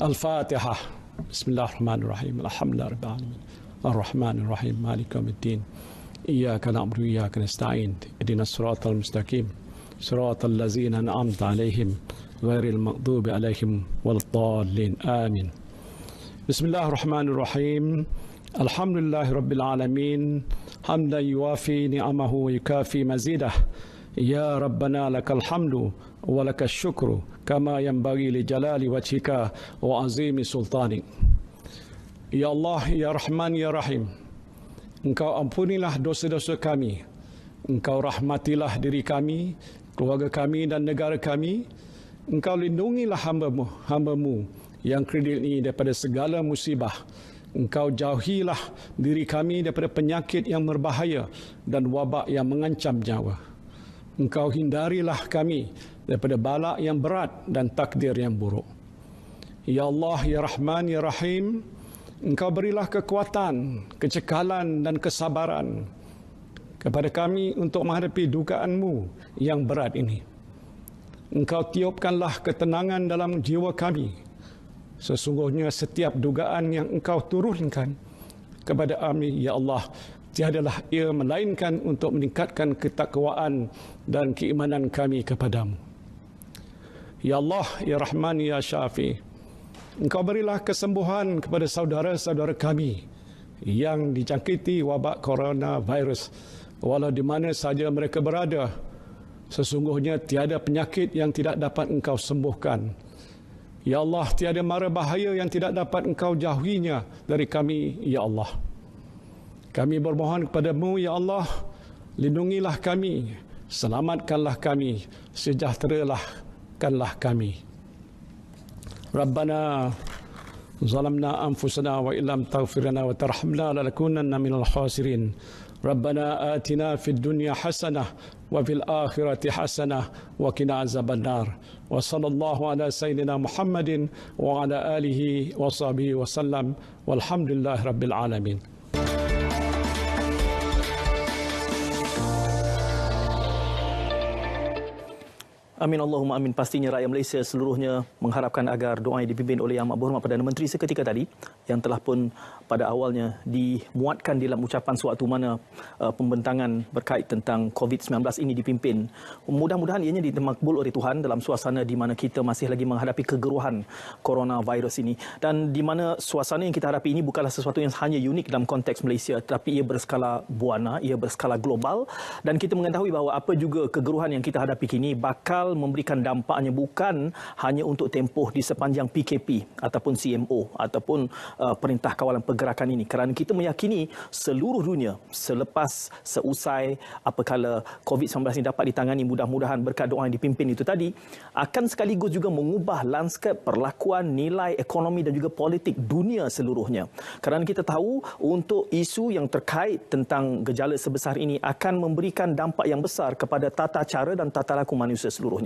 Al-Fatihah. Bismillahirrahmanirrahim. Alhamdulillah rabbil alamin. Ar-Rahmanir-Rahim. Maliki yaumiddin. Iyyaka na'budu wa iyyaka nasta'in. Ihdinas siratal mustaqim. Siratal ladzina an'amta 'alaihim ghairil maghdubi 'alaihim waladdallin. Amin. Bismillahirrahmanirrahim. Alhamdulillahi rabbil alamin. Hamdan yuwafi ni'amahu wa yukafi mazidah. Ya Rabbana lakal hamdu wa lakal syukru kama yanbaghi li jalali wajhika wa azimi sultanik. Ya Allah, Ya Rahman, Ya Rahim, Engkau ampunilah dosa-dosa kami. Engkau rahmatilah diri kami, keluarga kami dan negara kami. Engkau lindungilah hamba-Mu yang kredit ini daripada segala musibah. Engkau jauhilah diri kami daripada penyakit yang berbahaya dan wabak yang mengancam nyawa. Engkau hindarilah kami daripada bala yang berat dan takdir yang buruk. Ya Allah, Ya Rahman, Ya Rahim, Engkau berilah kekuatan, kecekalan dan kesabaran kepada kami untuk menghadapi dugaan-Mu yang berat ini. Engkau tiupkanlah ketenangan dalam jiwa kami. Sesungguhnya setiap dugaan yang Engkau turunkan kepada kami, Ya Allah, tiadalah ia melainkan untuk meningkatkan ketakwaan dan keimanan kami kepadamu. Ya Allah, Ya Rahman, Ya Syafi, Engkau berilah kesembuhan kepada saudara-saudara kami yang dijangkiti wabak coronavirus, walau di mana saja mereka berada. Sesungguhnya tiada penyakit yang tidak dapat Engkau sembuhkan. Ya Allah, tiada mara bahaya yang tidak dapat Engkau jauhinya dari kami, Ya Allah. Kami bermohon kepadamu, Ya Allah, lindungilah kami, selamatkanlah kami, sejahterakanlah kami. Rabbana zalamna anfusana wa illam taghfir lana wa tarhamna lanakunanna minal khasirin. Rabbana atina fid dunya hasanah wa fil akhirati hasanah wa qina azabannar. Wa sallallahu ala sayyidina Muhammadin wa ala alihi wa sahbihi wa sallam. Walhamdulillahi rabbil alamin. Amin Allahumma amin. Pastinya rakyat Malaysia seluruhnya mengharapkan agar doa yang dipimpin oleh Yang Amat Berhormat Perdana Menteri seketika tadi, yang telah pun pada awalnya dimuatkan dalam ucapan sewaktu mana pembentangan berkait tentang COVID-19 ini dipimpin. Mudah-mudahan ianya dimakbul oleh Tuhan dalam suasana di mana kita masih lagi menghadapi kegeruhan coronavirus ini, dan di mana suasana yang kita hadapi ini bukanlah sesuatu yang hanya unik dalam konteks Malaysia, tetapi ia berskala buana, ia berskala global, dan kita mengetahui bahawa apa juga kegeruhan yang kita hadapi kini bakal memberikan dampaknya bukan hanya untuk tempoh di sepanjang PKP ataupun CMO ataupun Perintah Kawalan Pergerakan ini, kerana kita meyakini seluruh dunia seusai apabila COVID-19 ini dapat ditangani mudah-mudahan berkat doa yang dipimpin itu tadi, akan sekaligus juga mengubah lanskap perlakuan, nilai ekonomi dan juga politik dunia seluruhnya. Kerana kita tahu untuk isu yang terkait tentang gejala sebesar ini akan memberikan dampak yang besar kepada tata cara dan tata laku manusia seluruhnya.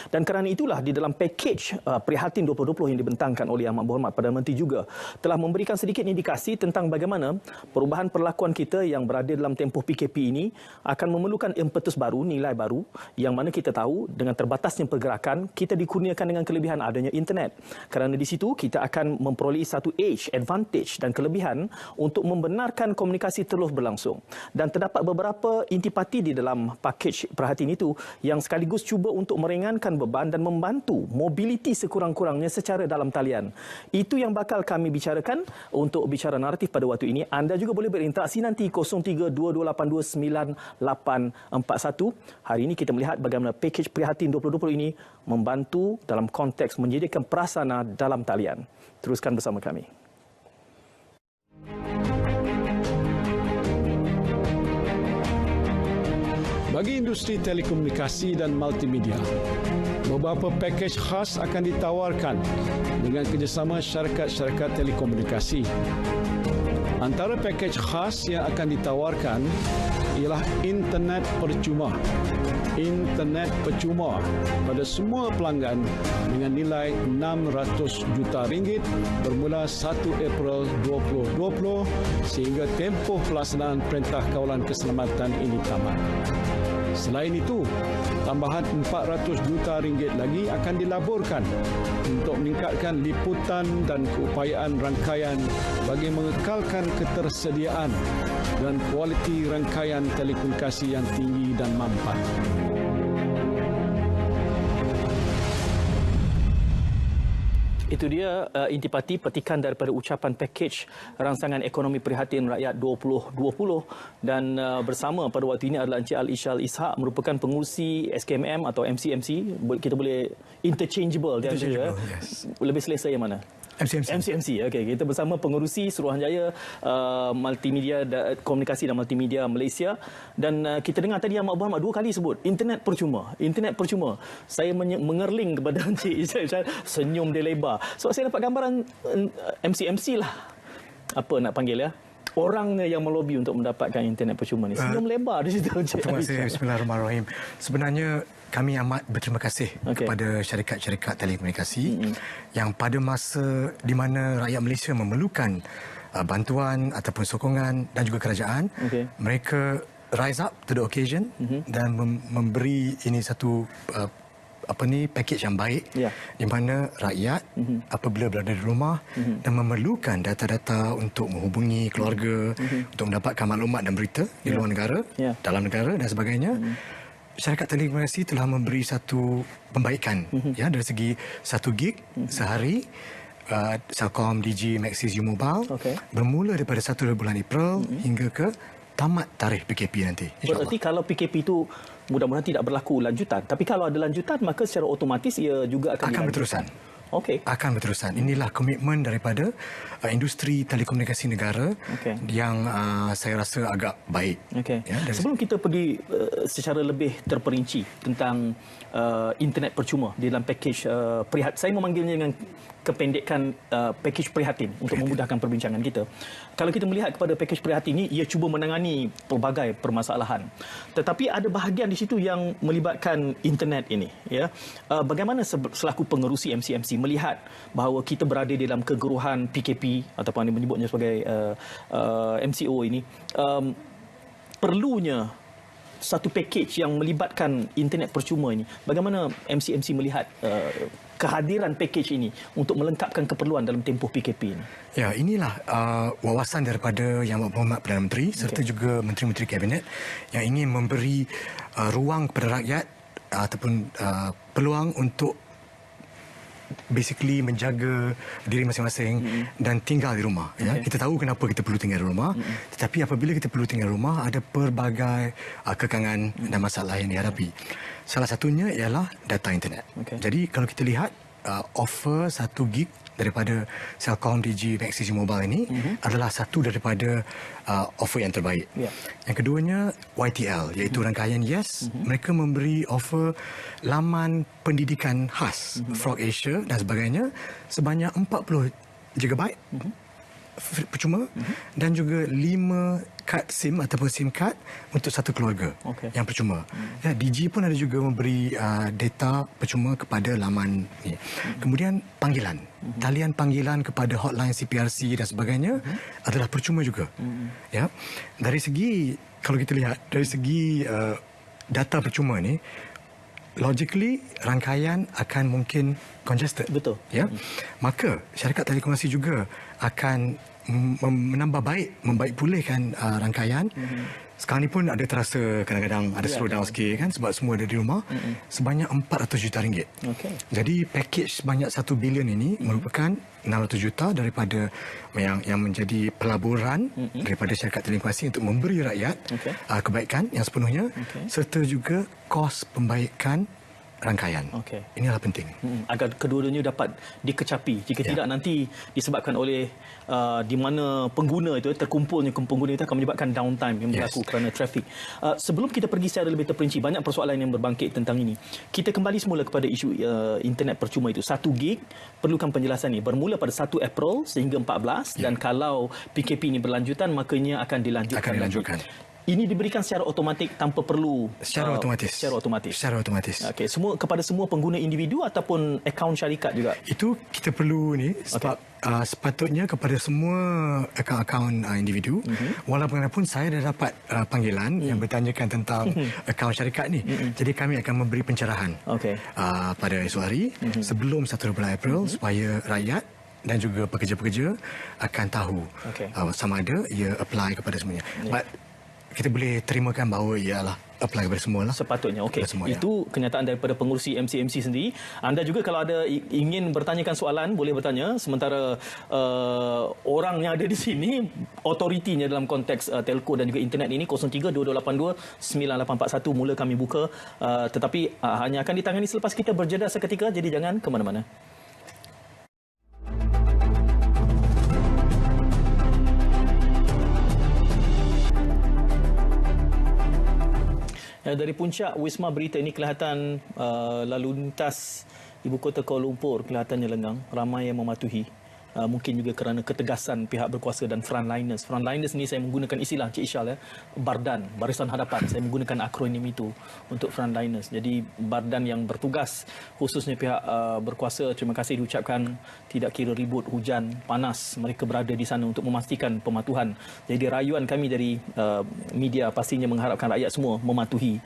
Dan kerana itulah di dalam pakej Prihatin 2020 yang dibentangkan oleh Yang Amat Berhormat Perdana Menteri juga telah memberikan sedikit indikasi tentang bagaimana perubahan perlakuan kita yang berada dalam tempoh PKP ini akan memerlukan impetus baru, nilai baru, yang mana kita tahu dengan terbatasnya pergerakan kita dikurniakan dengan kelebihan adanya internet. Kerana di situ kita akan memperoleh satu advantage dan kelebihan untuk membenarkan komunikasi terus berlangsung. Dan terdapat beberapa intipati di dalam pakej Perhatian itu yang sekaligus cuba untuk meringankan beban dan membantu mobiliti sekurang-kurangnya secara dalam talian. Itu yang bakal kami bicarakan. Untuk bicara naratif pada waktu ini, anda juga boleh berinteraksi nanti 0322829841. Hari ini kita melihat bagaimana pakej Prihatin 2020 ini membantu dalam konteks menyediakan prasarana dalam talian. Teruskan bersama kami. Bagi industri telekomunikasi dan multimedia, beberapa pakej khas akan ditawarkan dengan kerjasama syarikat-syarikat telekomunikasi. Antara pakej khas yang akan ditawarkan ialah internet percuma. Internet percuma pada semua pelanggan dengan nilai RM600 juta bermula 1 April 2020 sehingga tempoh pelaksanaan Perintah Kawalan Keselamatan ini tamat. Selain itu, tambahan 400 juta ringgit lagi akan dilaburkan untuk meningkatkan liputan dan keupayaan rangkaian bagi mengekalkan ketersediaan dan kualiti rangkaian telekomunikasi yang tinggi dan mampan. Itu dia intipati petikan daripada ucapan pakej rangsangan ekonomi prihatin rakyat 2020 dan bersama pada waktu ini adalah Encik Al-Ishal Ishak merupakan pengurusi SKMM atau MCMC. Kita boleh interchangeable dia antara yes. Lebih selesa yang mana? MCMC. Okey, kita bersama pengurusi Suruhanjaya Multimedia Komunikasi dan Multimedia Malaysia dan kita dengar tadi Yang Muhammad dua kali sebut internet percuma. Saya mengerling kepada Encik Ishak, senyum dia lebar. Sebab saya dapat gambaran MCMC lah. Apa nak panggil ya? Orangnya yang melobi untuk mendapatkan internet percuma ni. Senyum lebar di situ. Terima kasih. Bismillahirrahmanirrahim. Sebenarnya kami amat berterima kasih kepada syarikat-syarikat telekomunikasi yang pada masa di mana rakyat Malaysia memerlukan bantuan ataupun sokongan dan juga kerajaan, mereka rise up to the occasion dan memberi ini satu package yang baik di mana rakyat apabila berada di rumah dan memerlukan data-data untuk menghubungi keluarga, untuk mendapatkan maklumat dan berita di luar negara, dalam negara dan sebagainya. Syarikat telekomunikasi telah memberi satu pembaikan dari segi 1 gig sehari. Celcom, Digi, Maxis, U-Mobile bermula daripada 1 bulan April hingga ke tamat tarikh PKP nanti. Berarti kalau PKP itu mudah-mudahan tidak berlaku lanjutan. Tapi kalau ada lanjutan maka secara otomatis ia juga akan berterusan. Akan berterusan. Inilah komitmen daripada industri telekomunikasi negara yang saya rasa agak baik. Sebelum kita pergi secara lebih terperinci tentang internet percuma di dalam pakej saya memanggilnya dengan kependekan pakej prihatin untuk memudahkan perbincangan kita. Kalau kita melihat kepada pakej prihatin ini, ia cuba menangani pelbagai permasalahan. Tetapi ada bahagian di situ yang melibatkan internet ini. Bagaimana selaku pengerusi MCMC melihat bahawa kita berada dalam kegeruhan PKP ataupun yang menyebutnya sebagai MCO ini, perlunya satu pakej yang melibatkan internet percuma ini. Bagaimana MCMC melihat kehadiran pakej ini untuk melengkapkan keperluan dalam tempoh PKP ini? Ya, inilah wawasan daripada Yang Berhormat Perdana Menteri serta juga Menteri-Menteri Kabinet yang ingin memberi ruang kepada rakyat ataupun peluang untuk basically menjaga diri masing-masing dan tinggal di rumah. Kita tahu kenapa kita perlu tinggal di rumah, tetapi apabila kita perlu tinggal di rumah ada pelbagai kekangan dan masalah yang dihadapi. Salah satunya ialah data internet. Jadi kalau kita lihat offer 1 gig daripada Celcom, Digi, Maxis, Mobile ini adalah satu daripada offer yang terbaik. Yang keduanya YTL, iaitu rangkaian Yes. Mereka memberi offer laman pendidikan khas Frog Asia dan sebagainya sebanyak 40 GB percuma dan juga 5 kad SIM ataupun SIM card untuk satu keluarga yang percuma. Digi pun ada juga memberi data percuma kepada laman ni. Kemudian panggilan, talian panggilan kepada hotline CPRC dan sebagainya adalah percuma juga. Dari segi, kalau kita lihat dari segi data percuma ni, logically rangkaian akan mungkin congested. Betul. Maka syarikat telekomunikasi juga akan menambah membaik pulihkan rangkaian. Sekarang ni pun ada terasa kadang-kadang ada slow down sikit kan sebab semua ada di rumah. Sebanyak 400 juta ringgit. Jadi package sebanyak 1 bilion ini merupakan 600 juta daripada yang menjadi pelaburan daripada syarikat telekomunikasi untuk memberi rakyat kebaikan yang sepenuhnya serta juga kos pembaikan rangkaian. Inilah penting. Agar kedua-duanya dapat dikecapi. Jika tidak nanti disebabkan oleh di mana pengguna itu terkumpulnya pengguna itu akan menyebabkan downtime yang berlaku kerana trafik. Sebelum kita pergi secara lebih terperinci, banyak persoalan yang berbangkit tentang ini. Kita kembali semula kepada isu internet percuma itu. 1 gig perlukan penjelasan ini. Bermula pada 1 April sehingga 14 dan kalau PKP ini berlanjutan makanya akan dilanjutkan. ini diberikan secara automatik tanpa perlu Secara otomatis. Secara otomatis. Okey, semua kepada semua pengguna individu ataupun akaun syarikat juga. Itu kita perlu ni sebab sepatutnya kepada semua akaun individu, walaupun saya dah dapat panggilan yang bertanyakan tentang akaun syarikat ni. Jadi kami akan memberi pencerahan pada esok hari sebelum 1 bulan April supaya rakyat dan juga pekerja-pekerja akan tahu sama ada ia apply kepada semuanya. But kita boleh terimakan bahawa ialah apply kepada semua lah. Sepatutnya. Okey. Ya. Itu kenyataan daripada pengurusi MCMC sendiri. Anda juga kalau ada ingin bertanyakan soalan, boleh bertanya. Sementara orang yang ada di sini, otoritinya dalam konteks telco dan juga internet ini, 03-2282-9841 mula kami buka. Tetapi hanya akan ditangani selepas kita berjeda seketika. Jadi jangan ke mana-mana. Dari puncak Wisma Berita ini kelihatan lalu lintas ibu kota Kuala Lumpur kelihatannya lengang, ramai yang mematuhi. Mungkin juga kerana ketegasan pihak berkuasa dan frontliners. Frontliners ni saya menggunakan istilah Cik Isyal ya, Bardan, barisan hadapan. Saya menggunakan akronim itu untuk frontliners. Jadi Bardan yang bertugas, khususnya pihak berkuasa, terima kasih diucapkan, tidak kira ribut, hujan, panas, mereka berada di sana untuk memastikan pematuhan. Jadi rayuan kami dari media pastinya mengharapkan rakyat semua mematuhi.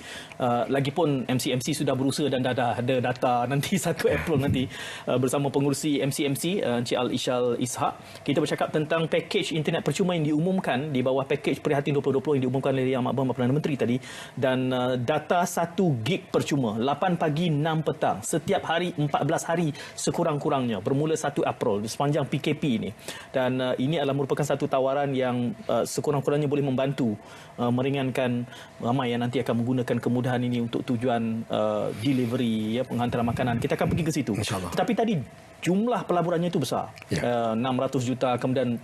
Lagipun MCMC sudah berusaha dan dah ada data nanti 1 April nanti bersama pengurusi MCMC Encik Al-Isyal Ishak. Kita bercakap tentang pakej internet percuma yang diumumkan di bawah pakej Prihatin 2020 yang diumumkan oleh Yang Amat Perdana Menteri tadi, dan data 1 gig percuma 8 pagi 6 petang setiap hari 14 hari sekurang-kurangnya bermula 1 April di sepanjang PKP ini. Dan ini adalah merupakan satu tawaran yang sekurang-kurangnya boleh membantu meringankan ramai yang nanti akan menggunakan kemudahan ini untuk tujuan delivery, ya, penghantaran makanan. Kita akan pergi ke situ. Tetapi tadi jumlah pelaburannya itu besar. 600 juta, kemudian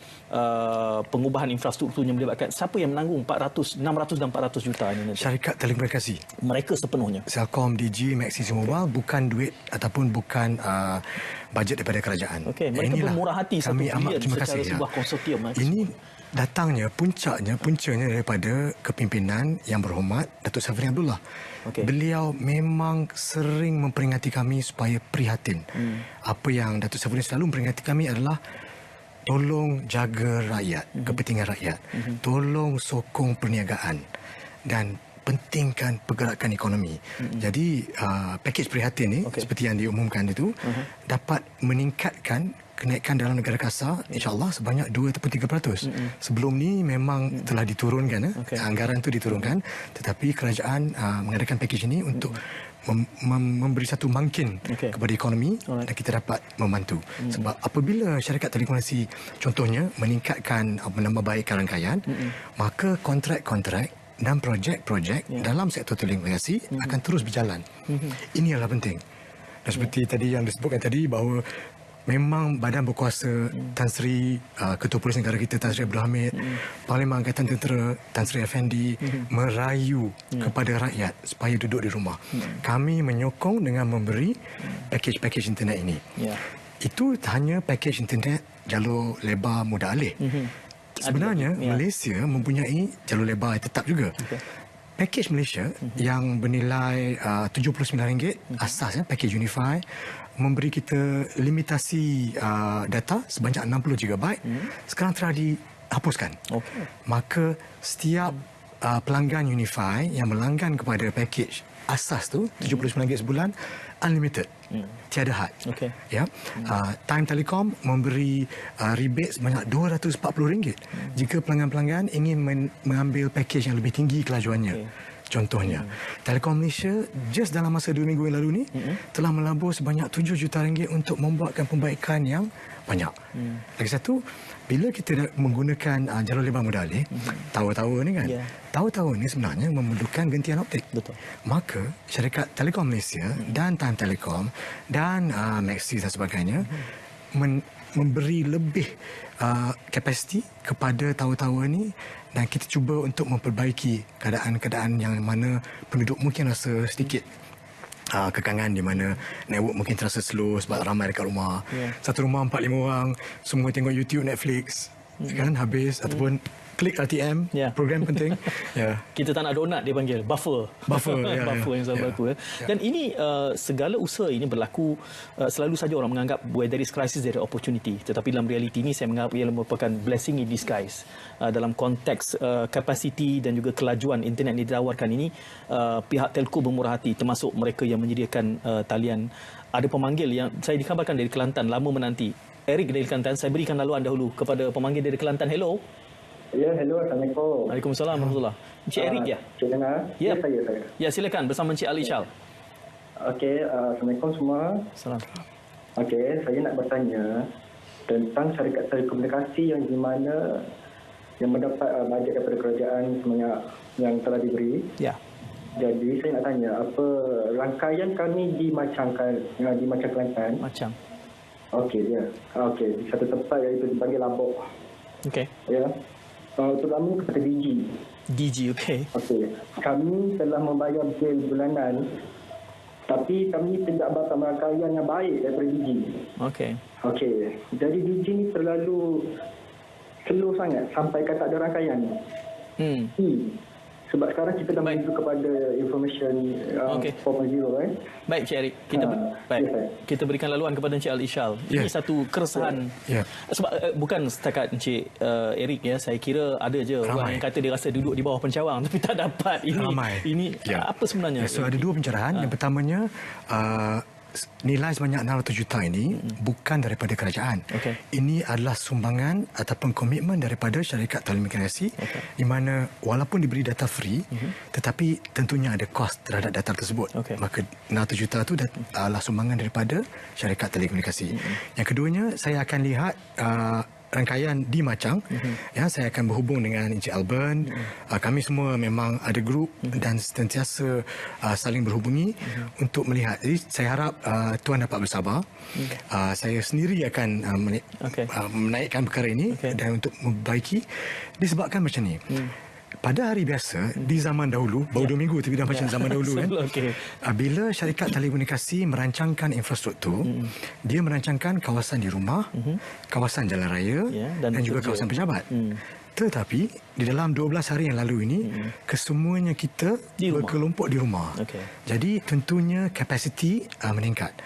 pengubahan infrastrukturnya melibatkan siapa yang menanggung 600 dan 400 juta ini nanti? Syarikat telekomunikasi. Mereka sepenuhnya. Celcom, Digi, Maxis Mobile bukan duit ataupun bukan bajet daripada kerajaan. Okey, mereka bermurah hati satu bilion secara sebuah konsortium. Ini datangnya, puncanya daripada kepimpinan yang berhormat Datuk Safri Abdullah. Beliau memang sering memperingati kami supaya prihatin. Apa yang Datuk Safri selalu memperingati kami adalah tolong jaga rakyat, kepentingan rakyat. Tolong sokong perniagaan dan pentingkan pergerakan ekonomi. Jadi pakej prihatin ni seperti yang diumumkan itu dapat meningkatkan kenaikan dalam negara kasar insya-Allah sebanyak 2 ataupun 3%. Sebelum ni memang telah diturunkan, anggaran itu diturunkan, tetapi kerajaan mengadakan pakej ini untuk memberi satu mangkin kepada ekonomi dan kita dapat membantu. Sebab apabila syarikat telekomunikasi contohnya meningkatkan menambah baikkan rangkaian, maka kontrak-kontrak dan projek-projek dalam sektor telekomunikasi akan terus berjalan. Ini adalah penting. Dan seperti tadi yang disebutkan tadi bahawa memang badan berkuasa Tan Sri, Ketua Polis Negara kita Tan Sri Abdul Hamid, Panglima Angkatan Tentera Tan Sri Effendi merayu kepada rakyat supaya duduk di rumah. Kami menyokong dengan memberi pakej-pakej internet ini. Itu hanya pakej internet jalur lebar mudah alih. Sebenarnya Malaysia mempunyai jalur lebar tetap juga. Pakej Malaysia yang bernilai RM79 asas, pakej Unify, memberi kita limitasi data sebanyak 60 GB. Sekarang telah dihapuskan. Maka setiap pelanggan Unify yang melanggan kepada pakej asas tu RM79 sebulan, unlimited, tiada had. Ya, Time Telecom memberi rebate sebanyak RM240 jika pelanggan-pelanggan ingin mengambil pakej yang lebih tinggi kelajuannya. Contohnya, Telekom Malaysia just dalam masa 2 minggu yang lalu ni telah melabur sebanyak RM7 juta untuk membuatkan pembaikan yang banyak. Lagi satu, bila kita menggunakan jalur lebar mudah alih, tower-tower ni kan, tower-tower ni sebenarnya memerlukan gentian optik. Maka syarikat Telekom Malaysia dan Time Telecom dan Maxis dan sebagainya memberi lebih kapasiti kepada tower-tower ni, dan kita cuba untuk memperbaiki keadaan-keadaan yang mana penduduk mungkin rasa sedikit kekangan, di mana network mungkin terasa slow sebab ramai dekat rumah. Satu rumah 4-5 orang, semua tengok YouTube, Netflix, kan habis, ataupun klik RTM, program penting. Kita tak nak donat, dia panggil buffer. Buffer yang selalu berlaku. Dan ini segala usaha ini berlaku, selalu saja orang menganggap where there is crisis there is opportunity. Tetapi dalam realiti ini saya menganggap ia merupakan blessing in disguise. Dalam konteks kapasiti dan juga kelajuan internet yang ditawarkan ini, pihak telco bermurah hati, termasuk mereka yang menyediakan talian. Ada pemanggil yang saya dikabarkan dari Kelantan, lama menanti. Eric dari Kelantan, saya berikan laluan dahulu kepada pemanggil dari Kelantan. Hello. Ya, hello. Assalamualaikum. Waalaikumsalam warahmatullahi. Encik Eric ya? Cik dengar? Ya, saya. Ya, silakan bersama Encik Ali Shal. Okey, Assalamualaikum semua. Salam. Okey, saya nak bertanya tentang syarikat telekomunikasi yang di mana yang mendapat bajet daripada kerajaan sebanyak yang telah diberi. Ya. Jadi saya nak tanya, apa rangkaian kami di Macang Kelantan? Macam. Okey, ya. Okey, di satu tempat iaitu dipanggil Labok. Okey. Ya. Terutama kepada DG. DG, okey. Okey. Kami telah membayar bil bulanan, tapi kami tidak dapat rangkaian yang baik daripada DG. Okey. Okey. Jadi DG ni terlalu slow sangat sampai kata ada rangkaian. Sebab sekarang kita dah menuju kepada information 4.0 Baik, Cik Eric. Kita berikan laluan kepada Encik Ali Shal. Ini satu keresahan. Sebab bukan setakat Encik Eric ya, saya kira ada je orang yang kata dia rasa duduk di bawah pencawang tapi tak dapat. Ini apa sebenarnya? So ada dua pencerahan. Yang pertamanya, nilai sebanyak 600 juta ini bukan daripada kerajaan. Ini adalah sumbangan ataupun komitmen daripada syarikat telekomunikasi di mana walaupun diberi data free tetapi tentunya ada kos terhadap data tersebut. Maka 600 juta itu adalah sumbangan daripada syarikat telekomunikasi. Yang keduanya, saya akan lihat rangkaian di Macang. Ya, saya akan berhubung dengan Encik Alban. Kami semua memang ada grup dan sentiasa saling berhubungi untuk melihat. Jadi saya harap tuan dapat bersabar. Saya sendiri akan menaikkan perkara ini dan untuk memperbaiki. Disebabkan macam ni. Pada hari biasa, di zaman dahulu, baru 2 minggu tapi dah macam zaman dahulu kan. Bila syarikat telekomunikasi merancangkan infrastruktur, dia merancangkan kawasan di rumah, kawasan jalan raya dan juga kawasan pejabat. Tetapi di dalam 12 hari yang lalu ini, kesemuanya kita berkelompok di rumah. Jadi tentunya kapasiti meningkat.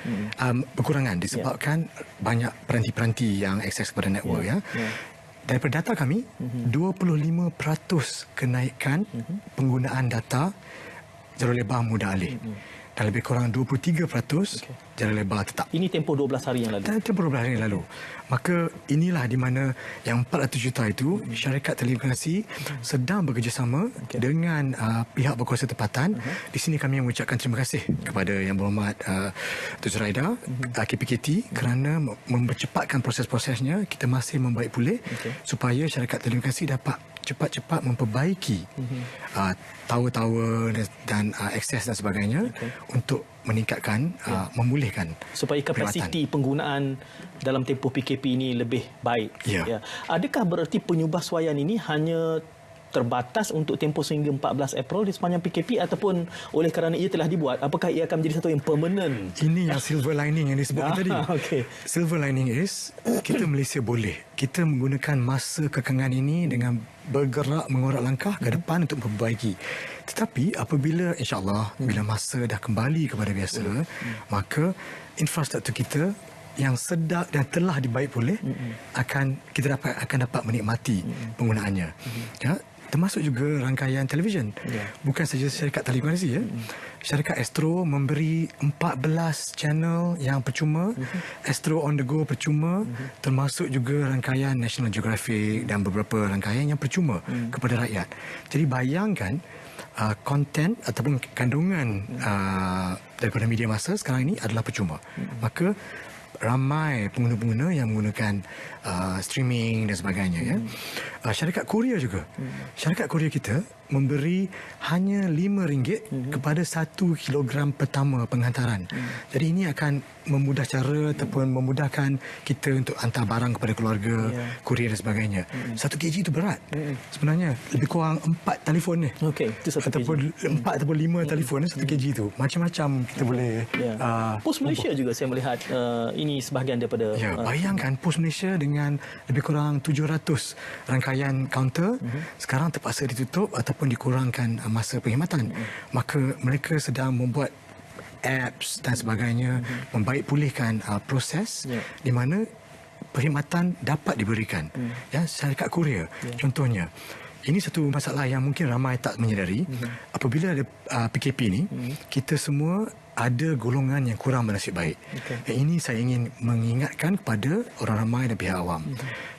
Berkurangan disebabkan banyak peranti-peranti yang akses kepada network ya. Daripada data kami, 25% kenaikan penggunaan data jalur lebar mudah alih. Dan lebih kurang 23% jalur lebar tetap. Ini tempoh 12 hari yang lalu. Tempoh 12 hari yang lalu. Maka inilah di mana yang 400 juta itu syarikat telekomunikasi sedang bekerjasama dengan pihak berkuasa tempatan. Di sini kami mengucapkan terima kasih kepada Yang Berhormat Dr. Zuraida, KPKT kerana mempercepatkan proses-prosesnya. Kita masih membaik pulih supaya syarikat telekomunikasi dapat cepat-cepat memperbaiki tower-tower dan akses dan sebagainya untuk meningkatkan, memulihkan supaya kapasiti penggunaan dalam tempoh PKP ini lebih baik. Adakah bererti penyubahsuaian ini hanya terbatas untuk tempoh sehingga 14 April di sepanjang PKP ataupun oleh kerana ia telah dibuat, apakah ia akan menjadi satu yang permanent? Ini yang silver lining yang disebutkan tadi. Silver lining is kita Malaysia boleh. Kita menggunakan masa kekangan ini dengan bergerak mengorak langkah ke depan untuk memperbaiki. Tetapi apabila insya-Allah bila masa dah kembali kepada biasa, maka infrastruktur kita yang sedap dan telah dibaik pulih akan dapat menikmati penggunaannya. Ya, termasuk juga rangkaian televisyen. Bukan saja syarikat telekomunikasi ya. Syarikat Astro memberi 14 channel yang percuma, Astro on the go percuma, termasuk juga rangkaian National Geographic dan beberapa rangkaian yang percuma kepada rakyat. Jadi bayangkan konten ataupun kandungan daripada media massa sekarang ini adalah percuma. Maka ramai pengguna-pengguna yang menggunakan streaming dan sebagainya ya. Syarikat Korea juga. Syarikat Korea kita memberi hanya RM5 kepada 1 kilogram pertama penghantaran. Jadi ini akan memudah cara ataupun memudahkan kita untuk hantar barang kepada keluarga, kurier dan sebagainya. 1 kg itu berat. Sebenarnya lebih kurang 4 telefon ni. Okey, itu 1 kg. Ataupun 4 ataupun 5 telefon 1 kg itu. Macam-macam kita boleh. Pos Malaysia juga saya melihat ini sebahagian daripada bayangkan Pos Malaysia dengan lebih kurang 700 rangkaian kaunter sekarang terpaksa ditutup ataupun dikurangkan masa perkhidmatan. Maka mereka sedang membuat apps dan sebagainya, membaik pulihkan proses di mana perkhidmatan dapat diberikan. Syarikat kurier contohnya. Ini satu masalah yang mungkin ramai tak menyedari. Apabila ada PKP ni, kita semua ada golongan yang kurang bernasib baik. Ini saya ingin mengingatkan kepada orang ramai dan pihak awam.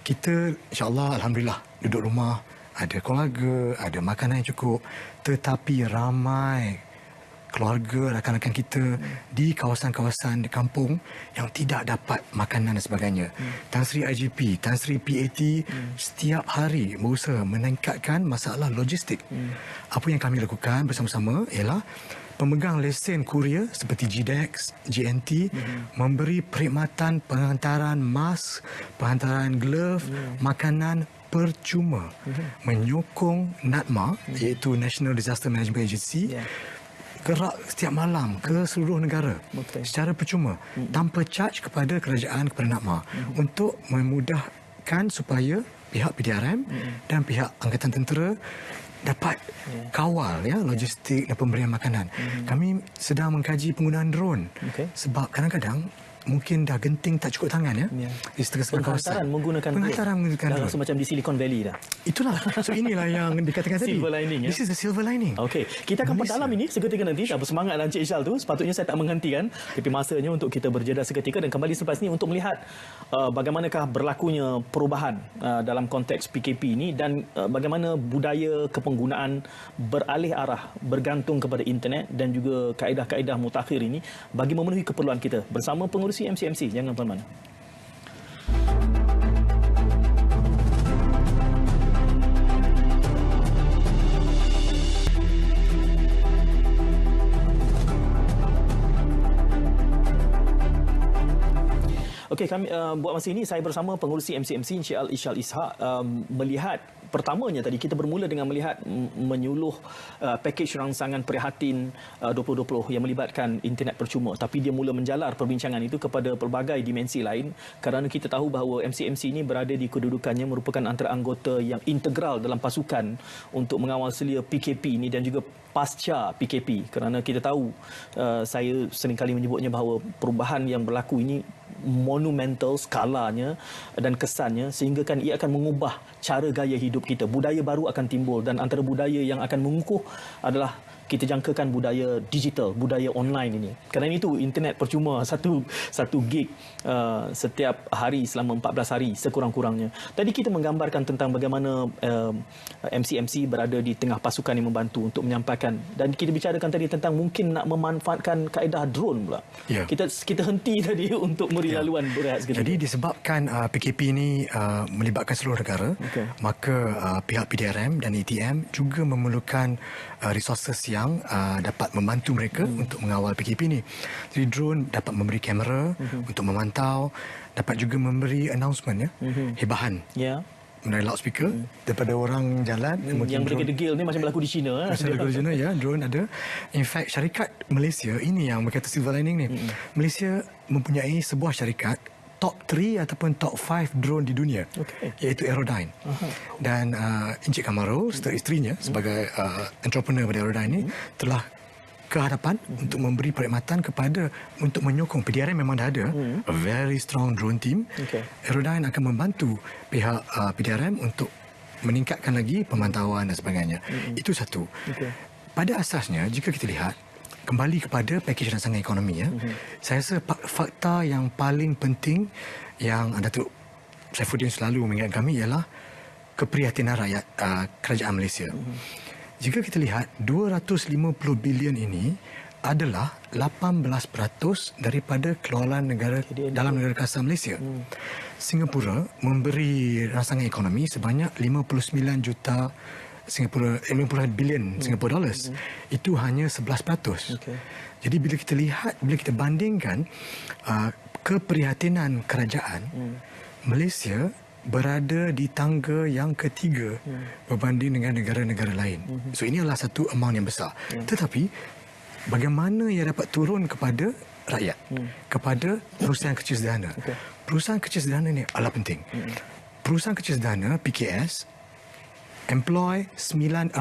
Kita insya-Allah alhamdulillah duduk rumah, ada keluarga, ada makanan yang cukup, tetapi ramai keluarga, rakan-rakan kita di kawasan-kawasan di kampung yang tidak dapat makanan dan sebagainya. Tan Sri IGP, Tan Sri PAT setiap hari berusaha meningkatkan masalah logistik. Apa yang kami lakukan bersama-sama ialah pemegang lesen kurier seperti GDEX, GNT memberi perkhidmatan penghantaran mask, penghantaran glove, makanan percuma. Menyokong NADMA iaitu National Disaster Management Agency gerak setiap malam ke seluruh negara secara percuma tanpa charge kepada kerajaan, kepada NADMA untuk memudahkan supaya pihak PDRM dan pihak Angkatan Tentera dapat kawal logistik dan pemberian makanan. Kami sedang mengkaji penggunaan drone sebab kadang-kadang mungkin dah genting tak cukup tangan di setengah-setengah kawasan. Penghantaran menggunakan drone. Rasa macam di Silicon Valley dah. Itulah. So inilah yang dikatakan tadi. Silver lining. This is the silver lining. Okey, kita akan perdalam ini seketika nanti. Tak bersemangat dan Encik Ishal tu. Sepatutnya saya tak menghentikan. Tapi masanya untuk kita berjeda seketika dan kembali selepas ini untuk melihat bagaimanakah berlakunya perubahan dalam konteks PKP ini dan bagaimana budaya kepenggunaan beralih arah bergantung kepada internet dan juga kaedah-kaedah mutakhir ini bagi memenuhi keperluan kita bersama pengurus MCMC. Jangan mana-mana. Okey, kami buat masa ini saya bersama pengurusi MCMC Encik Ishal Ishak melihat pertamanya tadi kita bermula dengan melihat menyuluh pakej rangsangan prihatin 2020 yang melibatkan internet percuma, tapi dia mula menjalar perbincangan itu kepada pelbagai dimensi lain kerana kita tahu bahawa MCMC ini berada di kedudukannya merupakan antara anggota yang integral dalam pasukan untuk mengawal selia PKP ini dan juga pasca PKP kerana kita tahu saya seringkali menyebutnya bahawa perubahan yang berlaku ini monumental skalanya dan kesannya sehingga kan ia akan mengubah cara gaya hidup kita. Budaya baru akan timbul dan antara budaya yang akan mengukuh adalah kita jangkakan budaya digital, budaya online ini. Kerana itu internet percuma satu gig setiap hari selama 14 hari sekurang-kurangnya. Tadi kita menggambarkan tentang bagaimana MCMC berada di tengah pasukan yang membantu untuk menyampaikan dan kita bicarakan tadi tentang mungkin nak memanfaatkan kaedah drone pula. Kita henti tadi untuk beri laluan berehat seketika. Jadi disebabkan PKP ini melibatkan seluruh negara, maka pihak PDRM dan ATM juga memerlukan resources yang dapat membantu mereka untuk mengawal PKP ini. Jadi drone dapat memberi kamera untuk memantau, dapat juga memberi announcement hebahan. Melalui loudspeaker daripada orang jalan. Yang bergedegil ni macam berlaku di China. Macam berlaku di China, drone ada. In fact, syarikat Malaysia, ini yang berkata silver lining ni. Malaysia mempunyai sebuah syarikat top 3 ataupun top 5 drone di dunia, iaitu Aerodyne. Dan Encik Kamarul, serta isterinya sebagai entrepreneur pada Aerodyne ini telah ke hadapan untuk memberi perkhidmatan kepada untuk menyokong. PDRM memang dah ada a very strong drone team. Aerodyne akan membantu pihak PDRM untuk meningkatkan lagi pemantauan dan sebagainya. Itu satu. Pada asasnya jika kita lihat kembali kepada pakej rangsangan ekonomi, saya rasa fakta yang paling penting yang Datuk Saifuddin selalu mengingatkan kami ialah keprihatinan rakyat kerajaan Malaysia. Jika kita lihat 250 bilion ini adalah 18% daripada keluaran negara dalam negara kasar Malaysia. Singapura memberi rangsangan ekonomi sebanyak 59 juta Singapura 50 bilion Singapura dollars. Itu hanya 11%. Jadi bila kita bandingkan keprihatinan kerajaan, Malaysia berada di tangga yang ketiga berbanding dengan negara-negara lain. So ini adalah satu amount yang besar. Tetapi bagaimana ia dapat turun kepada rakyat, kepada perusahaan kecil sederhana. Perusahaan kecil sederhana ini adalah penting. Perusahaan kecil sederhana PKS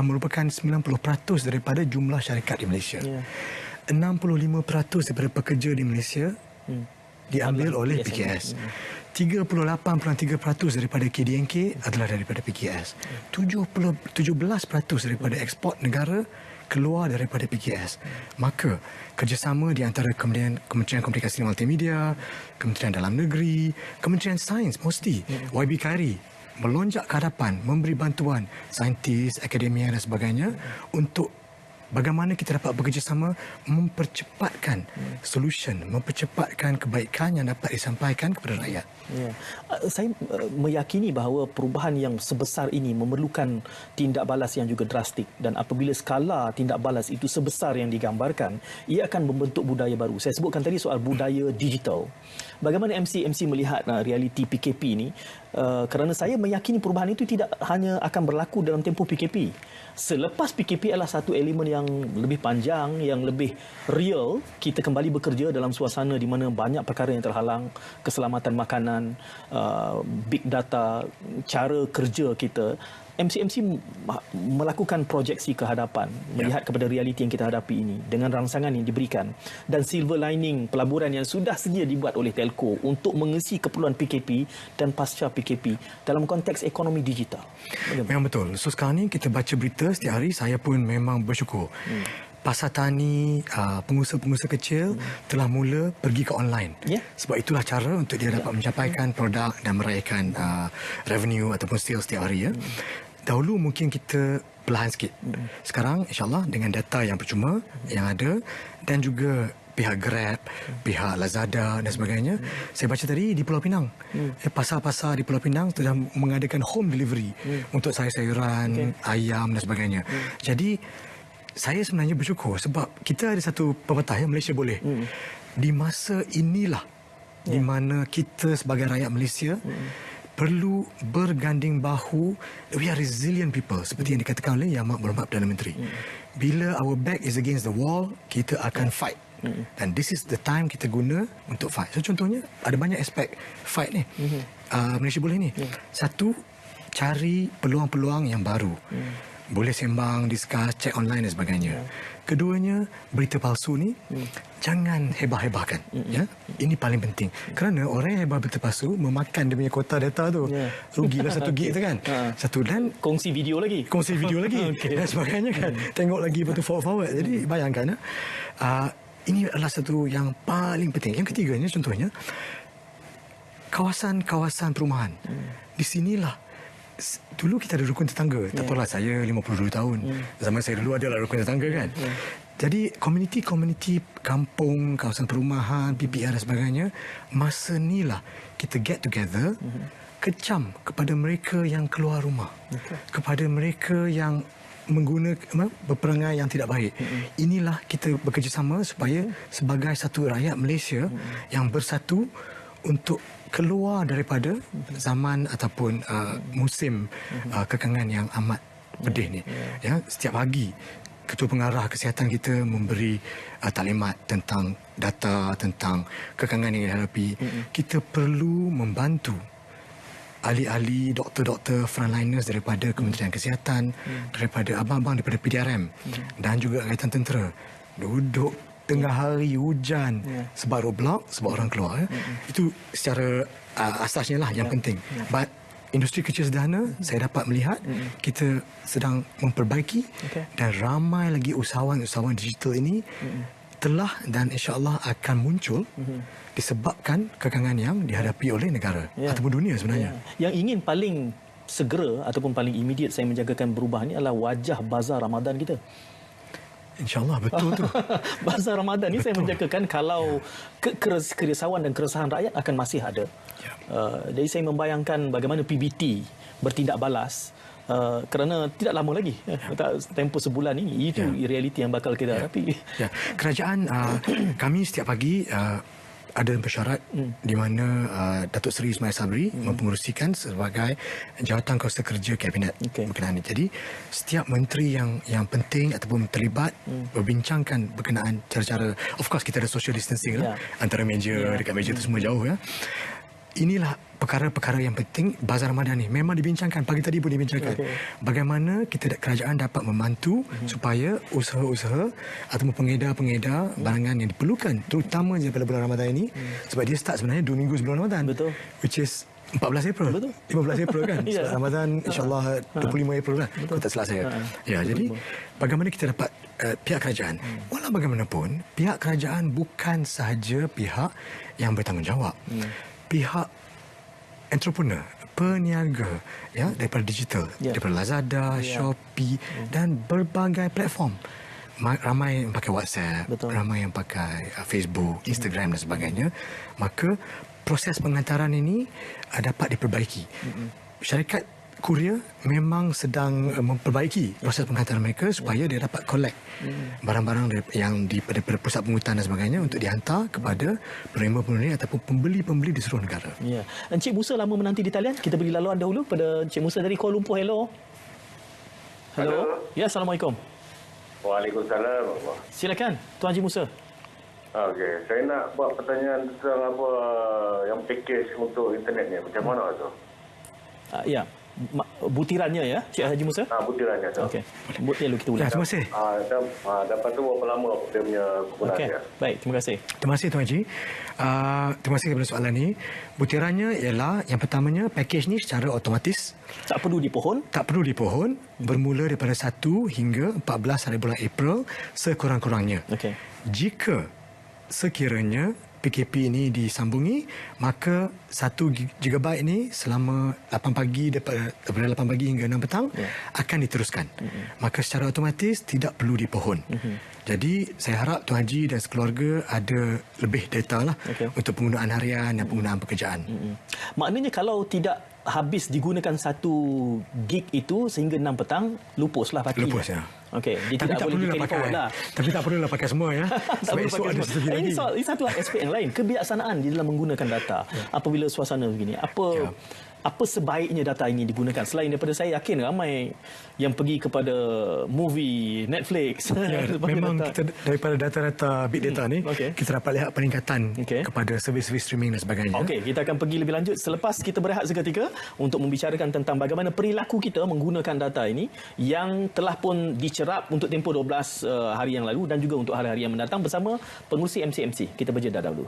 merupakan 90% daripada jumlah syarikat di Malaysia. 65% daripada pekerja di Malaysia diambil oleh PKS. 38.3% daripada KDNK adalah daripada PKS. 17% daripada ekspor negara keluar daripada PKS. Maka kerjasama di antara Kementerian Komunikasi dan Multimedia, Kementerian Dalam Negeri, Kementerian Sains mesti YB KAIRI melonjak ke hadapan, memberi bantuan saintis, akademia dan sebagainya untuk bagaimana kita dapat bekerjasama mempercepatkan solution, mempercepatkan kebaikan yang dapat disampaikan kepada rakyat. Ya. Saya meyakini bahawa perubahan yang sebesar ini memerlukan tindak balas yang juga drastik, dan apabila skala tindak balas itu sebesar yang digambarkan, ia akan membentuk budaya baru. Saya sebutkan tadi soal budaya digital. Bagaimana MC melihat realiti PKP ini? Kerana saya meyakini perubahan itu tidak hanya akan berlaku dalam tempoh PKP. Selepas PKP adalah satu elemen yang lebih panjang, yang lebih real. Kita kembali bekerja dalam suasana di mana banyak perkara yang terhalang, keselamatan makanan, big data, cara kerja kita. MC melakukan proyeksi ke hadapan, melihat kepada realiti yang kita hadapi ini dengan rangsangan yang diberikan dan silver lining pelaburan yang sudah sedia dibuat oleh telco untuk mengisi keperluan PKP dan pasca PKP dalam konteks ekonomi digital. Memang betul. So sekarang ni kita baca berita setiap hari, saya pun memang bersyukur. Pasar tani, pengusaha-pengusaha kecil telah mula pergi ke online. Sebab itulah cara untuk dia dapat mencapaikan produk dan meraihkan revenue ataupun sales setiap hari. Dahulu mungkin kita perlahan sikit. Sekarang insyaAllah dengan data yang percuma yang ada dan juga pihak Grab, pihak Lazada dan sebagainya. Saya baca tadi di Pulau Pinang. Pasar-pasar di Pulau Pinang sudah mengadakan home delivery untuk sayur-sayuran, ayam dan sebagainya. Jadi saya sebenarnya bersyukur sebab kita ada satu pepatah yang Malaysia boleh. Di masa inilah di mana kita sebagai rakyat Malaysia perlu berganding bahu. We are resilient people, seperti yang dikatakan oleh Yang Amat Berhormat Perdana Menteri. Bila our back is against the wall, kita akan fight. Dan this is the time kita guna untuk fight. So contohnya ada banyak aspek fight ni. Malaysia boleh ni. Satu, cari peluang-peluang yang baru. Boleh sembang, discuss, cek online dan sebagainya. Keduanya, berita palsu ni jangan hebah-hebahkan. Ini paling penting. Kerana orang yang hebah berita palsu memakan dia punya kota data tu. Rugilah 1 gig tu kan. Satu, dan kongsi video lagi. Dan sebagainya kan. Tengok lagi betul forward. Jadi bayangkan ini adalah satu yang paling penting. Yang ketiganya contohnya kawasan-kawasan perumahan. Di sinilah dulu kita ada rukun tetangga. Tak apalah, saya 52 tahun. Zaman saya dulu adalah rukun tetangga kan. Jadi komuniti kampung, kawasan perumahan, PPR dan sebagainya, masa inilah kita get together, kecam kepada mereka yang keluar rumah, kepada mereka yang berperangai yang tidak baik. Inilah kita bekerjasama supaya sebagai satu rakyat Malaysia yang bersatu untuk keluar daripada zaman ataupun musim kekangan yang amat pedih ni. Setiap pagi Ketua Pengarah Kesihatan kita memberi taklimat tentang data, tentang kekangan yang dihadapi. Kita perlu membantu ahli-ahli, doktor-doktor frontliners daripada Kementerian Kesihatan, daripada abang-abang daripada PDRM dan juga Angkatan Tentera. Duduk tengah hari hujan sebab roadblock, sebab orang keluar. Itu secara asasnya lah yang penting. But industri kecil sederhana, saya dapat melihat kita sedang memperbaiki dan ramai lagi usahawan-usahawan digital ini telah dan insya-Allah akan muncul disebabkan kekangan yang dihadapi oleh negara ataupun dunia sebenarnya. Yang ingin paling segera ataupun paling immediate saya menjagakan perubahan ini adalah wajah bazar Ramadan kita. InsyaAllah, betul tu. Bazar Ramadan ni saya menjagakan kalau kerisauan dan keresahan rakyat akan masih ada. Jadi saya membayangkan bagaimana PBT bertindak balas kerana tidak lama lagi, tempoh sebulan ini, itu realiti yang bakal kita hadapi. Ya. Kerajaan kami setiap pagi ada mesyuarat di mana Datuk Seri Ismail Sabri mempengerusikan sebagai jawatan kuasa kerja kabinet berkenaan ini. Jadi setiap menteri yang penting ataupun terlibat berbincangkan berkenaan cara-cara, of course kita ada social distancing antara meja, dekat meja itu semua jauh ya. Inilah perkara-perkara yang penting bazar Ramadan ni memang dibincangkan, pagi tadi pun dibincangkan. Bagaimana kerajaan dapat membantu supaya usaha-usaha ataupun pengedar-pengedar barangan yang diperlukan terutama pada bulan Ramadan ini, sebab dia start sebenarnya 2 minggu sebelum Ramadan. Betul. Which is 14 April. Betul. 15 April kan. Sebab Ramadan insya-Allah 25 April lah. Kalau tak salah saya. Ya, jadi bagaimana kita dapat pihak kerajaan. Walau bagaimanapun, pihak kerajaan bukan sahaja pihak yang bertanggungjawab. Pihak entrepreneur, peniaga ya, daripada digital, daripada Lazada, Shopee dan berbagai platform. Ramai yang pakai WhatsApp, ramai yang pakai Facebook, Instagram dan sebagainya. Maka proses pengantaran ini dapat diperbaiki. Syarikat kurier memang sedang memperbaiki proses pengantaran mereka supaya dia dapat collect barang-barang yang daripada pusat pengurutan dan sebagainya untuk dihantar kepada penerima-penerima ataupun pembeli-pembeli di seluruh negara. Ya. Encik Musa lama menanti di talian. Kita beri laluan dahulu pada Encik Musa dari Kuala Lumpur. Hello. Ya, Assalamualaikum. Waalaikumsalam. Silakan, Tuan Haji Musa. Okey, saya nak buat pertanyaan tentang apa yang package untuk internet ni. Macam mana tu? Ya. Butirannya ya, Cik Haji Musa? Butirannya. Okey. Lalu kita boleh. Ya, terima kasih. Dapat tu berapa lama dia punya kegunaan dia? Baik, terima kasih. Terima kasih Tuan Haji. Terima kasih kepada soalan ni. Butirannya ialah yang pertamanya, package ni secara otomatis. Tak perlu dipohon? Tak perlu dipohon. Bermula daripada 1 hingga 14 hari bulan April sekurang-kurangnya. Okey. Jika sekiranya PKP ini disambungi, maka 1 GB ini selama 8 pagi daripada 8 pagi hingga 6 petang akan diteruskan. Maka secara otomatis tidak perlu dipohon. Jadi saya harap Tuan Haji dan sekeluarga ada lebih data lah untuk penggunaan harian dan penggunaan pekerjaan. Maknanya kalau tidak habis digunakan 1 gig itu sehingga 6 petang, lupuslah parti. Lupus ya. Okey, dia Tapi tidak tak boleh perlulah di-carry forward lah. Tapi tak perlulah pakai semua ya. Sebab esok ada satu lagi. Ini satu aspek yang lain, kebijaksanaan di dalam menggunakan data. Apabila suasana begini, apa sebaiknya data ini digunakan? Selain daripada saya yakin ramai yang pergi kepada movie, Netflix. Memang kita daripada data-data big data ni, kita dapat lihat peningkatan kepada servis-servis streaming dan sebagainya. Okey, kita akan pergi lebih lanjut selepas kita berehat seketika untuk membicarakan tentang bagaimana perilaku kita menggunakan data ini yang telah pun dicerap untuk tempoh 12 hari yang lalu dan juga untuk hari-hari yang mendatang bersama pengurusi MCMC. Kita berjeda dahulu.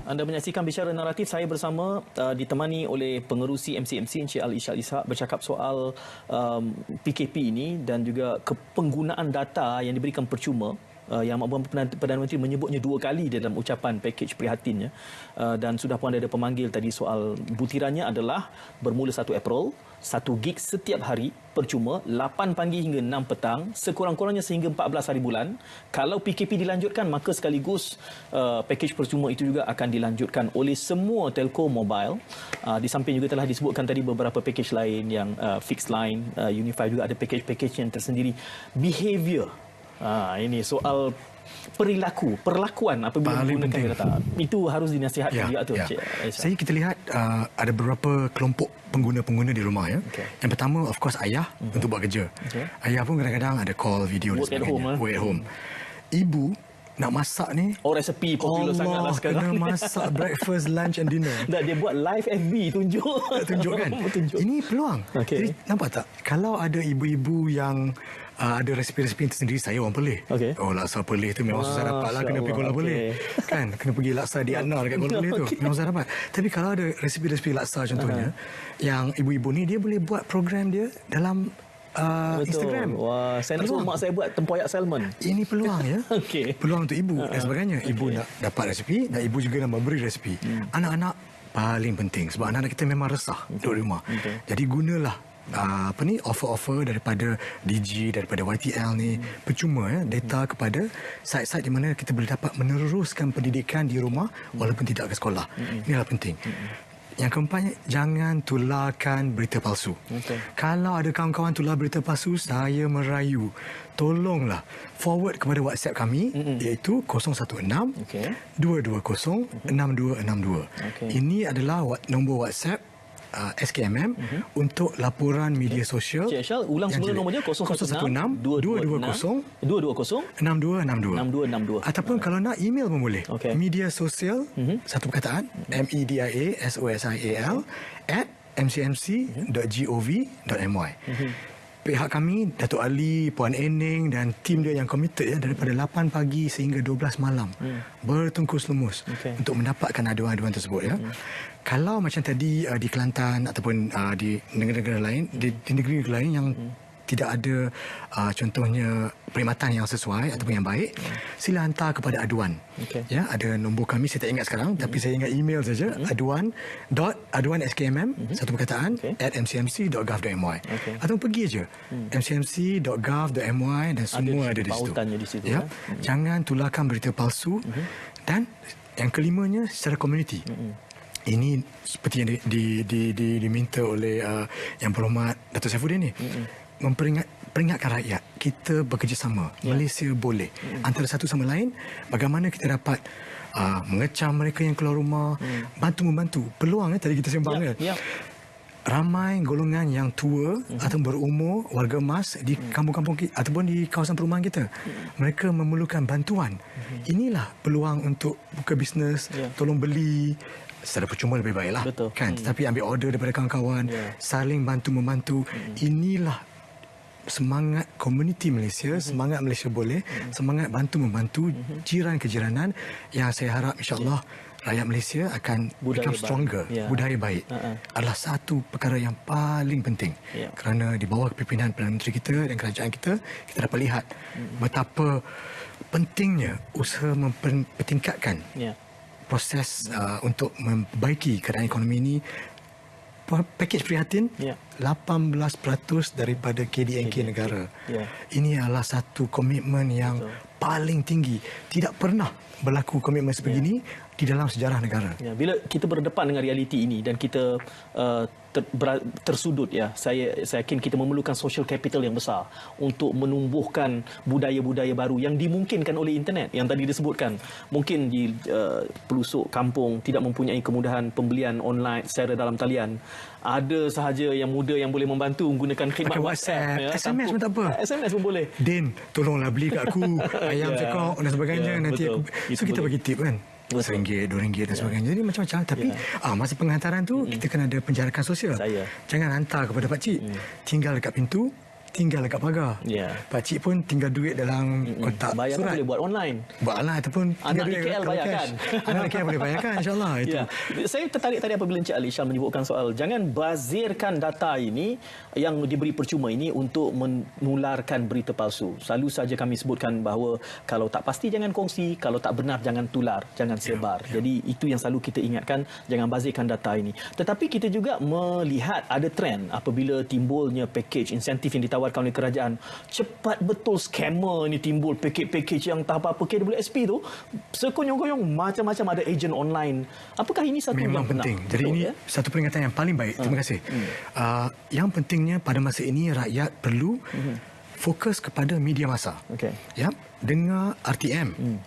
Anda menyaksikan Bicara Naratif. Saya bersama ditemani oleh pengerusi MCMC Encik Ali Ishak Ishak bercakap soal PKP ini dan juga penggunaan data yang diberikan percuma. Yang Perdana Menteri menyebutnya 2 kali dalam ucapan pakej prihatinnya, dan sudah pun ada pemanggil tadi soal butirannya adalah bermula 1 April, 1 gig setiap hari percuma 8 pagi hingga 6 petang sekurang-kurangnya sehingga 14 hari bulan. Kalau PKP dilanjutkan maka sekaligus pakej percuma itu juga akan dilanjutkan oleh semua telco mobile. Di samping juga telah disebutkan tadi beberapa pakej lain yang fixed line, Unify juga ada pakej-pakej yang tersendiri. Behavior, ini soal perlakuan apabila menggunakan data. Itu harus dinasihatkan juga tu. Saya kita lihat ada beberapa kelompok pengguna-pengguna di rumah ya. Yang pertama of course ayah untuk buat kerja. Ayah pun kadang-kadang ada call video dan sebagainya. Work at home. Ibu nak masak ni, resepi popular sangatlah sekarang. Kena masak breakfast, lunch and dinner. Dan dia buat live FB tunjuk kan. Ini peluang. Jadi nampak tak, kalau ada ibu-ibu yang ada resipi-resipi tersendiri, saya orang Perlis. Laksa Perlis tu memang susah dapat lah, kena pergi Kuala Perlis. Kan, kena pergi laksa di Anar dekat Kuala Perlis tu. Memang susah dapat. Tapi kalau ada resipi-resipi laksa contohnya, yang ibu-ibu ni dia boleh buat program dia dalam Instagram. Wah, saya nak suruh mak saya buat tempoyak salmon. Ini peluang ya. Peluang untuk ibu dan sebagainya. Ibu nak dapat resipi dan ibu juga nak memberi resipi. Anak-anak paling penting sebab anak-anak kita memang resah duduk di rumah. Jadi gunalah offer-offer daripada DG, daripada YTL ni percuma data kepada site-site di mana kita boleh dapat meneruskan pendidikan di rumah walaupun tidak ke sekolah. Inilah penting. Yang keempatnya, jangan tularkan berita palsu. Kalau ada kawan-kawan tular berita palsu, saya merayu, tolonglah forward kepada WhatsApp kami, iaitu 016 220 6262. Ini adalah nombor WhatsApp SKMM untuk laporan media sosial. Cik Aisyah, ulang semula nombor dia 016 220 6262. Ataupun kalau nak email pun boleh. Media sosial satu perkataan mediasosial @mcmc.gov.my. Pihak kami, Datuk Ali, Puan Eneng dan tim dia yang komited daripada 8 pagi sehingga 12 malam bertungkus lumus untuk mendapatkan aduan-aduan tersebut Kalau macam tadi di Kelantan ataupun di negara-negara lain, di negeri lain yang tidak ada contohnya perkhidmatan yang sesuai ataupun yang baik, sila hantar kepada aduan. Ada nombor kami, saya tak ingat sekarang, tapi saya ingat email saja, aduan skmm satu perkataan @mcmc.gov.my. Atau pergi aja mcmc.gov.my dan semua ada di situ. Jangan tularkan berita palsu. Dan yang kelimanya, secara komuniti. Ini seperti yang diminta oleh Yang Berhormat Datuk Saifuddin ni, peringatkan rakyat, kita bekerjasama. Malaysia boleh antara satu sama lain, bagaimana kita dapat mengecam mereka yang keluar rumah, bantu-membantu. Peluang tadi kita sembang ramai golongan yang tua atau berumur, warga emas di kampung-kampung ataupun di kawasan perumahan kita. Mereka memerlukan bantuan. Inilah peluang untuk buka bisnes, tolong beli secara percuma lebih baiklah, kan? Tetapi ambil order daripada kawan-kawan, saling bantu-membantu. Inilah semangat komuniti Malaysia, semangat Malaysia boleh, semangat bantu-membantu jiran-kejiranan, yang saya harap insya-Allah rakyat Malaysia akan become stronger. Budaya baik adalah satu perkara yang paling penting. Kerana di bawah kepimpinan Perdana Menteri kita dan kerajaan kita, kita dapat lihat betapa pentingnya usaha mempertingkatkan proses untuk memperbaiki keadaan ekonomi ini. Pakej prihatin 18% daripada KDNK negara. Ini adalah satu komitmen yang paling tinggi. Tidak pernah berlaku komitmen sebegini di dalam sejarah negara. Bila kita berdepan dengan realiti ini dan kita tersudut, saya yakin kita memerlukan social capital yang besar untuk menumbuhkan budaya-budaya baru yang dimungkinkan oleh internet yang tadi disebutkan. Mungkin di pelosok kampung tidak mempunyai kemudahan pembelian online secara dalam talian. Ada sahaja yang muda yang boleh membantu menggunakan khidmat WhatsApp. SMS pun tak apa. SMS pun boleh. Din, tolonglah beli kat aku ayam cekok dan sebagainya. Nanti aku, so kita bagi tip kan. RM1, RM2 dan sebagainya. Jadi macam-macam. Tapi masa penghantaran tu kita kena ada penjarakan sosial. Jangan hantar kepada pakcik. Tinggal dekat pintu, tinggal dekat pagar. Pakcik pun tinggal duit dalam kotak bayar surat. Boleh buat online. Buat online ataupun anak di KL bayarkan. Anak di KL boleh bayarkan, insyaAllah. Saya tertarik tadi apabila Encik Ali Shah menyebutkan soal jangan bazirkan data ini yang diberi percuma ini untuk menularkan berita palsu. Selalu saja kami sebutkan bahawa kalau tak pasti jangan kongsi, kalau tak benar jangan tular, jangan sebar. Jadi itu yang selalu kita ingatkan, jangan bazirkan data ini. Tetapi kita juga melihat ada trend apabila timbulnya package insentif yang ditawarkan oleh kerajaan. Cepat betul scammer ni timbul, package yang tak apa-apa KWSP tu sekonyong-konyong macam-macam, ada ejen online. Apakah ini satu memang yang penting. benar? Jadi ini satu peringatan yang paling baik. Terima kasih. Yang pentingnya pada masa ini rakyat perlu fokus kepada media massa. Dengar RTM.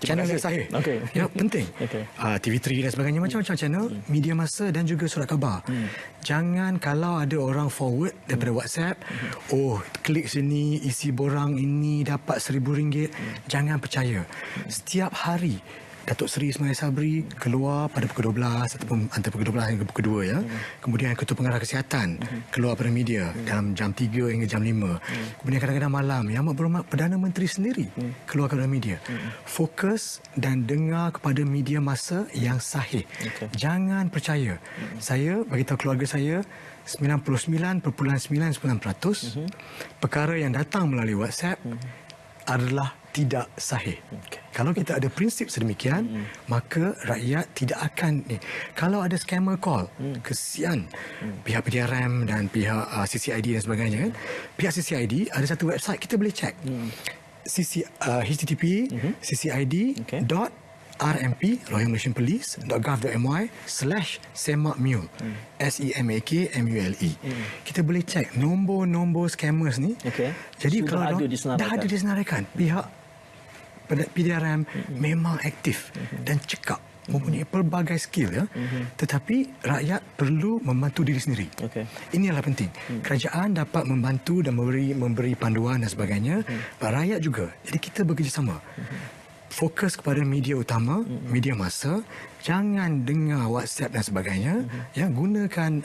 Channel yang sahih. Penting. TV3 dan sebagainya, macam-macam channel, media massa dan juga surat khabar. Jangan kalau ada orang forward daripada WhatsApp, klik sini, isi borang ini dapat RM1,000. Jangan percaya. Setiap hari Datuk Seri Ismail Sabri keluar pada pukul 12 ataupun antara pukul 12 hingga pukul 2 Kemudian Ketua Pengarah Kesihatan keluar pada media dalam jam 3 hingga jam 5. Kemudian kadang-kadang malam Yang Berhormat Perdana Menteri sendiri keluar kepada media. Fokus dan dengar kepada media massa yang sahih. Jangan percaya. Saya bagi tahu keluarga saya 99.99% perkara yang datang melalui WhatsApp adalah tidak sahih. Kalau kita ada prinsip sedemikian, maka rakyat tidak akan ni. Kalau ada scammer call, kesian pihak PDRM dan pihak CCID dan sebagainya kan. Pihak CCID ada satu website kita boleh cek. http ccid.rmp Royal Malaysian Police.gov.my/semakmule SEMAKMULE. Kita boleh cek nombor-nombor scammers ni. Jadi sudah kalau ada disenaraikan. dah ada disenaraikan, pihak PDRM memang aktif dan cekap, mempunyai pelbagai skill ya. Tetapi rakyat perlu membantu diri sendiri. Ini adalah penting. Kerajaan dapat membantu dan memberi panduan dan sebagainya. Rakyat juga. Jadi kita bekerjasama. Fokus kepada media utama, media massa. Jangan dengar WhatsApp dan sebagainya. Ya, gunakan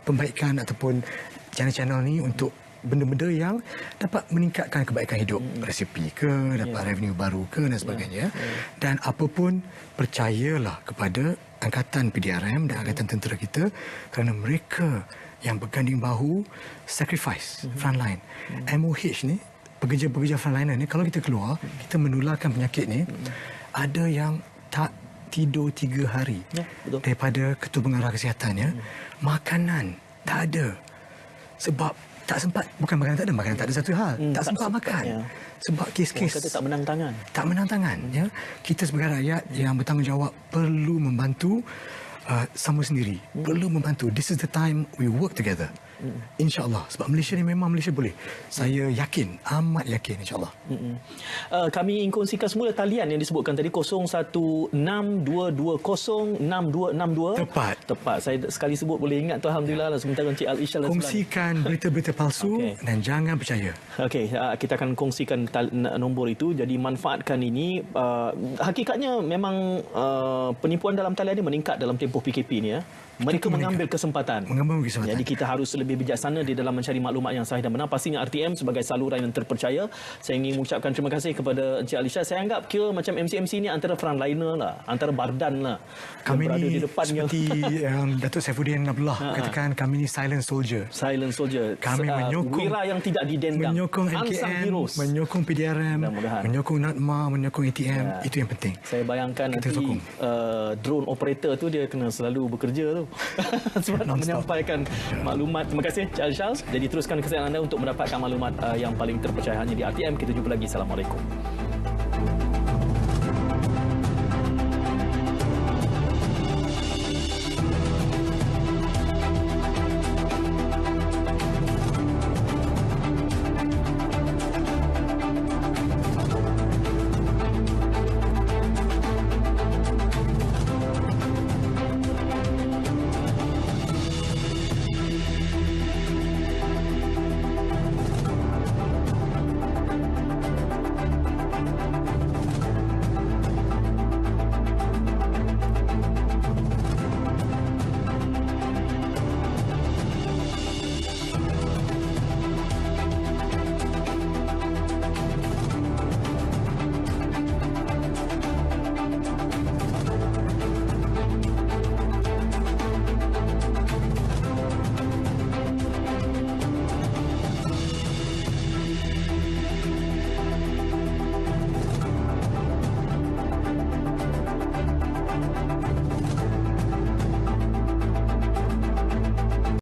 pembaikan ataupun channel-channel ni untuk benda-benda yang dapat meningkatkan kebaikan hidup, resipi ke, dapat revenue baru ke dan sebagainya. Dan apapun, percayalah kepada angkatan PDRM dan angkatan tentera kita kerana mereka yang berganding bahu sacrifice frontline. MOH ni, pekerja-pekerja frontliner ni, kalau kita keluar, kita menularkan penyakit ni, ada yang tak tidur 3 hari daripada Ketua Pengarah Kesihatannya. Makanan tak ada. Sebab tak sempat, bukan makanan tak ada satu hal. Tak sempat makan. Sebab kes-kes kata tak menang tangan. Tak menang tangan. Ya. Kita sebagai rakyat yang bertanggungjawab perlu membantu sama sendiri. Perlu membantu. This is the time we work together. InsyaAllah. Sebab Malaysia ni memang Malaysia boleh. Saya yakin, amat yakin insyaAllah. Kami kongsikan semula talian yang disebutkan tadi 0162206262. Tepat. Saya sekali sebut boleh ingat tu, alhamdulillah lah. Sementara Encik Al-Ishal kongsikan berita-berita palsu dan jangan percaya. Kita akan kongsikan nombor itu. Jadi manfaatkan ini. Hakikatnya memang penipuan dalam talian ini meningkat dalam tempoh PKP ni ya. Mereka mengambil kesempatan. Jadi kita harus lebih bijaksana di dalam mencari maklumat yang sahih dan benar. Pastinya RTM sebagai saluran yang terpercaya. Saya ingin mengucapkan terima kasih kepada Encik Alisha. Saya anggap kira macam MC-MC ni antara frontliner lah, antara bardan lah. Kami ni di depan seperti yang Datuk Saifuddin Abdullah katakan, kami ni silent soldier. Silent soldier. Kami menyokong wira yang tidak didendang. Menyokong MKM, menyokong PDRM, menyokong NADMA, menyokong ATM. Itu yang penting. Saya bayangkan kita nanti drone operator tu dia kena selalu bekerja tu. Sebab nak menyampaikan maklumat. Terima kasih Cik Al-Shal. Jadi teruskan kesihatan anda untuk mendapatkan maklumat yang paling terpercaya hanya di RTM. Kita jumpa lagi. Assalamualaikum.